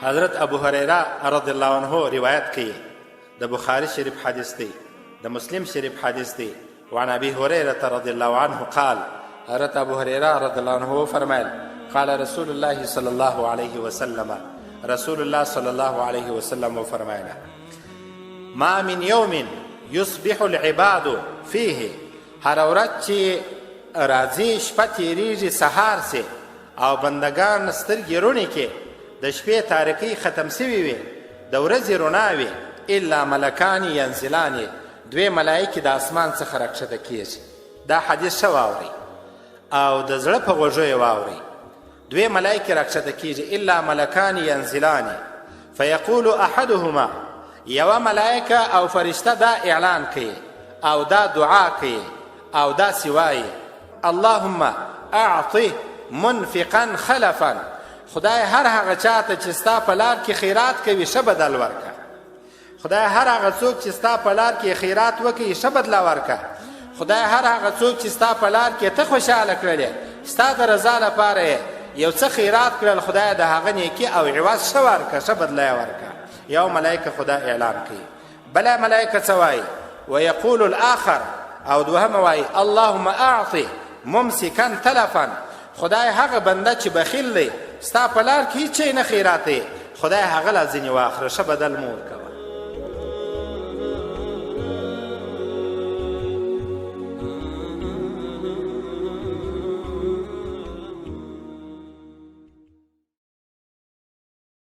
حضرت ابو هريره رضی الله عنه روایت کوي، د بخاری شریف حدیث دی، د مسلم شریف حدیث دی. وعن ابي هريره رضي الله عنه قال، حضرت ابو هريره رضي الله عنه فرمایل، قال رسول الله صلى الله عليه وسلم، رسول الله صلى الله عليه وسلم فرمایله، ما من يوم يصبح العباد فيه، هر ورځ چې راځي شپه تیریږي سهار سي او بندگان سترګې رونې کې د شپې تاریکۍ ختم سوي وي، د ورځې رڼا وي، الا ملکان ینزلان، دوی ملایکې د اسمان څخه راکښته کیږي. دا حدیث ښه واورئ او د زړه په غوږو یې واورئ. دوی ملایکې راکښته کیږي، الا ملکان ینزلان فیقول احدهما، یوه ملایکه او فرشته دا اعلان کوي او دا دعا کوي او داسې وایي، اللهم اعطه منفقا خلفا، خدای هر هغه چاته چې ستا په لار کې خیرات کوي ښه بدل ورکه. خدای هر هغه څوک چې ستا په لار کې خیرات وکړي ښه بدله ورکه. خدای هر هغه څوک چې ستا په لار کې ته خوشحاله کړلې، ستا د رضا لپاره یو څه خیرات کړل، خدای د هغه نیکي او عوض ښه ورکه، ښه بدله یې ورکه. یو ملایکه خدای اعلان کوي. بله ملایکه څه وایي؟ ویقول الاخر، او دوهمه وایي، اللهم اعطي ممسکا تلفا، خدای هغه بنده چې بخیل دی، ستا په لار کې هیڅ شی نه خیراتوي، خدای هغه لا ځینې واخره، ښه بدل مو ورکوه.